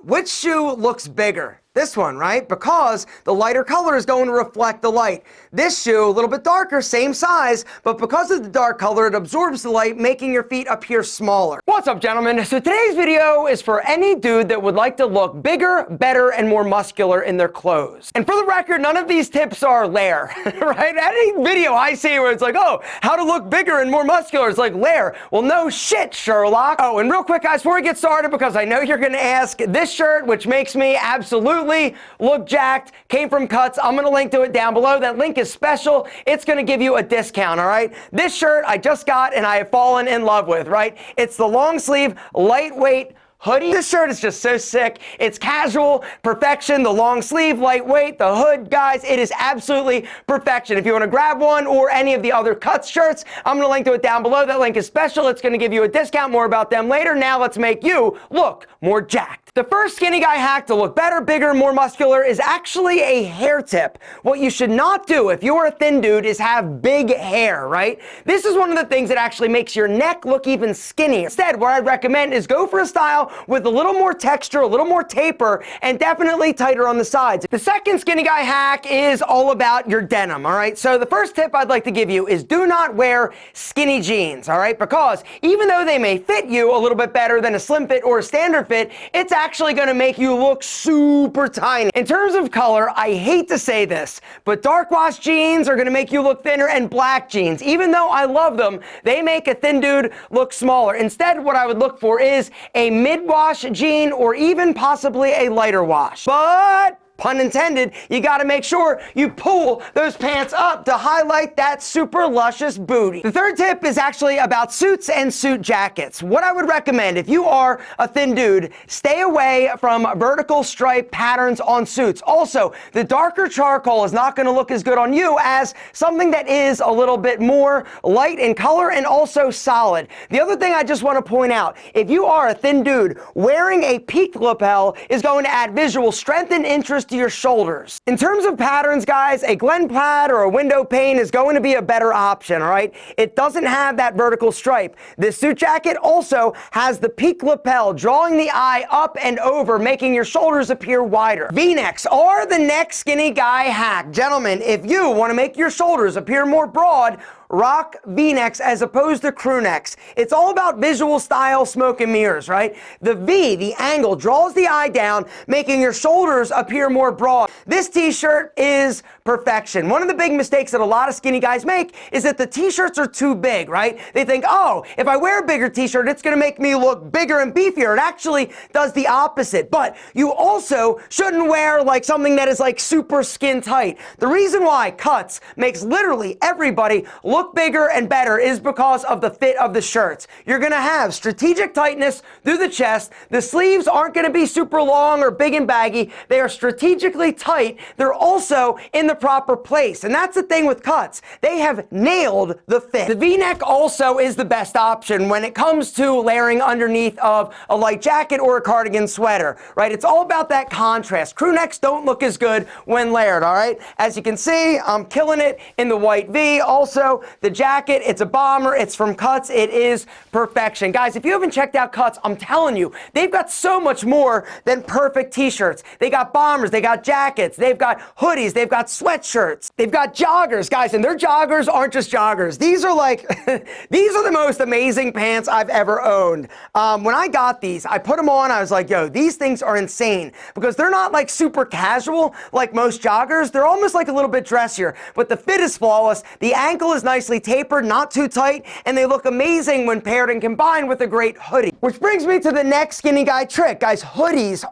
which shoe looks bigger? This one, right? Because the lighter color is going to reflect the light. This shoe, a little bit darker, same size, but because of the dark color, it absorbs the light, making your feet appear smaller. What's up, gentlemen? So today's video is for any dude that would like to look bigger, better, and more muscular in their clothes. And for the record, none of these tips are Lair, right? Any video I see where it's like, oh, how to look bigger and more muscular, it's like Lair. Well, no shit, Sherlock. Oh, and real quick, guys, before we get started, because I know you're gonna ask, this shirt, which makes me absolutely look jacked, came from Cuts. I'm gonna link to it down below. That link is special. It's gonna give you a discount, all right? This shirt I just got and I have fallen in love with, right? It's the long sleeve, lightweight hoodie. This shirt is just so sick. It's casual, perfection, the long sleeve, lightweight, the hood, guys, it is absolutely perfection. If you want to grab one or any of the other Cuts shirts, I'm going to link to it down below. That link is special. It's going to give you a discount. More about them later. Now let's make you look more jacked. The first skinny guy hack to look better, bigger, more muscular is actually a hair tip. What you should not do if you're a thin dude is have big hair, right? This is one of the things that actually makes your neck look even skinnier. Instead, what I'd recommend is go for a style with a little more texture, a little more taper, and definitely tighter on the sides. The second skinny guy hack is all about your denim, all right? So the first tip I'd like to give you is do not wear skinny jeans, all right? Because even though they may fit you a little bit better than a slim fit or a standard fit, it's actually gonna make you look super tiny. In terms of color, I hate to say this, but dark wash jeans are gonna make you look thinner, and black jeans, even though I love them, they make a thin dude look smaller. Instead, what I would look for is a mid-wash jean or even possibly a lighter wash. But pun intended, you gotta make sure you pull those pants up to highlight that super luscious booty. The third tip is actually about suits and suit jackets. What I would recommend if you are a thin dude, stay away from vertical stripe patterns on suits. Also, the darker charcoal is not gonna look as good on you as something that is a little bit more light in color and also solid. The other thing I just wanna point out, if you are a thin dude, wearing a peaked lapel is going to add visual strength and interest to your shoulders. In terms of patterns, guys, a Glen plaid or a window pane is going to be a better option, all right? It doesn't have that vertical stripe. This suit jacket also has the peak lapel, drawing the eye up and over, making your shoulders appear wider. V-necks are the next skinny guy hack. Gentlemen, if you want to make your shoulders appear more broad, rock V-necks as opposed to crew necks. It's all about visual style, smoke and mirrors, right? The V, the angle, draws the eye down, making your shoulders appear more broad. This t-shirt is perfection. One of the big mistakes that a lot of skinny guys make is that the t-shirts are too big, right? They think, oh, if I wear a bigger t-shirt, it's gonna make me look bigger and beefier. It actually does the opposite. But you also shouldn't wear like something that is like super skin tight. The reason why Cuts makes literally everybody look bigger and better is because of the fit of the shirts. You're gonna have strategic tightness through the chest. The sleeves aren't gonna be super long or big and baggy. They are strategically tight. They're also in the proper place. And that's the thing with Cuts. They have nailed the fit. The V-neck also is the best option when it comes to layering underneath of a light jacket or a cardigan sweater, right? It's all about that contrast. Crew necks don't look as good when layered, all right? As you can see, I'm killing it in the white V. Also, the jacket, it's a bomber, it's from Cuts, it is perfection. Guys, if you haven't checked out Cuts, I'm telling you, they've got so much more than perfect t-shirts. They got bombers, they got jackets, they've got hoodies, they've got sweatshirts, they've got joggers, guys, and their joggers aren't just joggers. These are like, these are the most amazing pants I've ever owned. When I got these, I put them on, I was like, yo, these things are insane because they're not like super casual like most joggers. They're almost like a little bit dressier, but the fit is flawless. The ankle is nicely tapered, not too tight, and they look amazing when paired and combined with a great hoodie. Which brings me to the next skinny guy trick. Guys, hoodies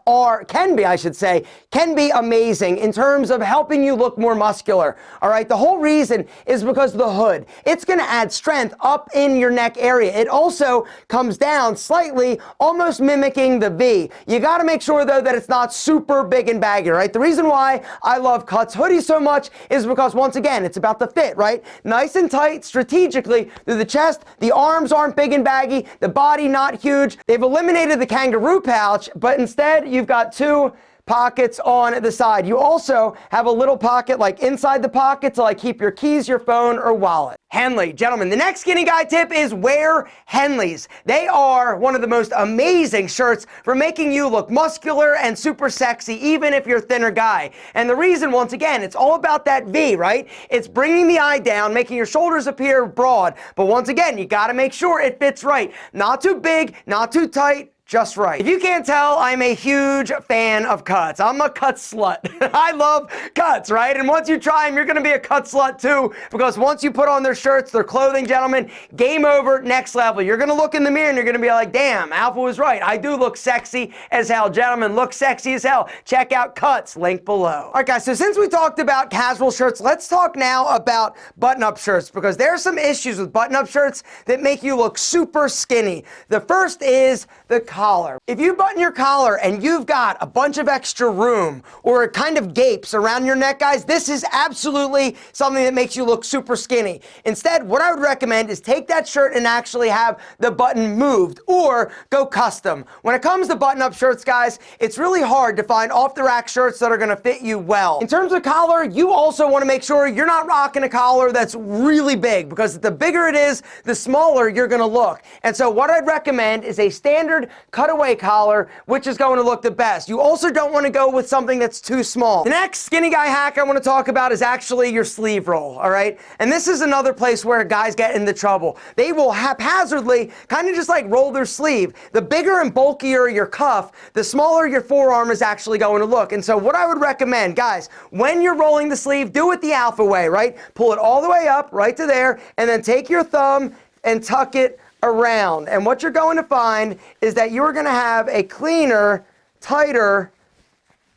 can be amazing in terms of helping you look more muscular. All right, the whole reason is because of the hood. It's gonna add strength up in your neck area. It also comes down slightly, almost mimicking the V. You gotta make sure though that it's not super big and baggy, right? The reason why I love Cuts hoodies so much is because once again, it's about the fit, right? Nice and tight, strategically through the chest. The arms aren't big and baggy, the body not huge. They've eliminated the kangaroo pouch, but instead you've got two pockets on the side. You also have a little pocket like inside the pocket to like keep your keys, your phone, or wallet. Henley, gentlemen, the next skinny guy tip is wear Henleys. They are one of the most amazing shirts for making you look muscular and super sexy, even if you're a thinner guy. And the reason, once again, it's all about that V, right? It's bringing the eye down, making your shoulders appear broad. But once again, you gotta make sure it fits right. Not too big, not too tight, just right. If you can't tell, I'm a huge fan of cuts. I'm a cut slut. I love cuts, right? And once you try them, you're gonna be a cut slut too, because once you put on their shirts, their clothing, gentlemen, game over, next level. You're gonna look in the mirror and you're gonna be like, damn, Alpha was right. I do look sexy as hell. Gentlemen, look sexy as hell. Check out Cuts, link below. All right, guys, so since we talked about casual shirts, let's talk now about button-up shirts, because there are some issues with button-up shirts that make you look super skinny. The first is the collar. If you button your collar and you've got a bunch of extra room or it kind of gapes around your neck, guys, this is absolutely something that makes you look super skinny. Instead, what I would recommend is take that shirt and actually have the button moved or go custom. When it comes to button-up shirts, guys, it's really hard to find off-the-rack shirts that are gonna fit you well. In terms of collar, you also wanna make sure you're not rocking a collar that's really big, because the bigger it is, the smaller you're gonna look. And so what I'd recommend is a standard cutaway collar, which is going to look the best. You also don't want to go with something that's too small. The next skinny guy hack I want to talk about is actually your sleeve roll, all right? And this is another place where guys get into trouble. They will haphazardly kind of just like roll their sleeve. The bigger and bulkier your cuff, the smaller your forearm is actually going to look. And so what I would recommend, guys, when you're rolling the sleeve, do it the Alpha way, right? Pull it all the way up, right to there, and then take your thumb and tuck it around. And what you're going to find is that you're going to have a cleaner, tighter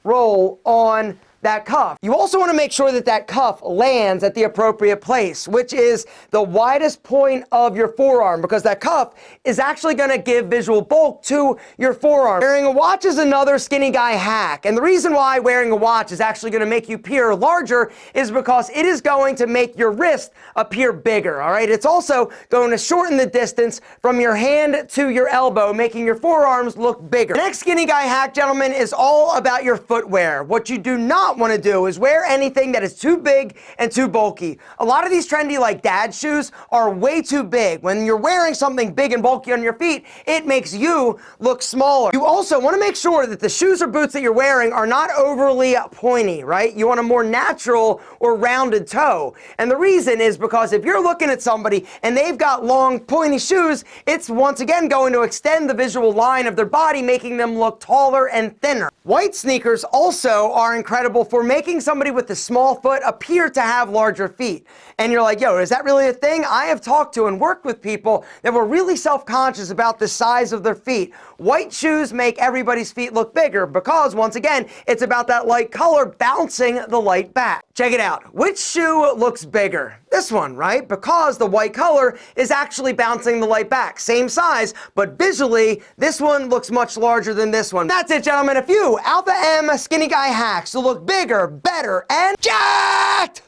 roll on that cuff. You also want to make sure that that cuff lands at the appropriate place, which is the widest point of your forearm, because that cuff is actually going to give visual bulk to your forearm. Wearing a watch is another skinny guy hack. And the reason why wearing a watch is actually going to make you appear larger is because it is going to make your wrist appear bigger, all right? It's also going to shorten the distance from your hand to your elbow, making your forearms look bigger. The next skinny guy hack, gentlemen, is all about your footwear. What you do not want to do is wear anything that is too big and too bulky. A lot of these trendy like dad shoes are way too big. When you're wearing something big and bulky on your feet, it makes you look smaller. You also want to make sure that the shoes or boots that you're wearing are not overly pointy, right? You want a more natural or rounded toe. And the reason is because if you're looking at somebody and they've got long pointy shoes, it's once again going to extend the visual line of their body, making them look taller and thinner. White sneakers also are incredible for making somebody with a small foot appear to have larger feet. And you're like, yo, is that really a thing? I have talked to and worked with people that were really self-conscious about the size of their feet. White shoes make everybody's feet look bigger because, once again, it's about that light color bouncing the light back. Check it out. Which shoe looks bigger? This one, right? Because the white color is actually bouncing the light back. Same size, but visually, this one looks much larger than this one. That's it, gentlemen. A few Alpha M skinny guy hacks to look bigger, better, and jacked!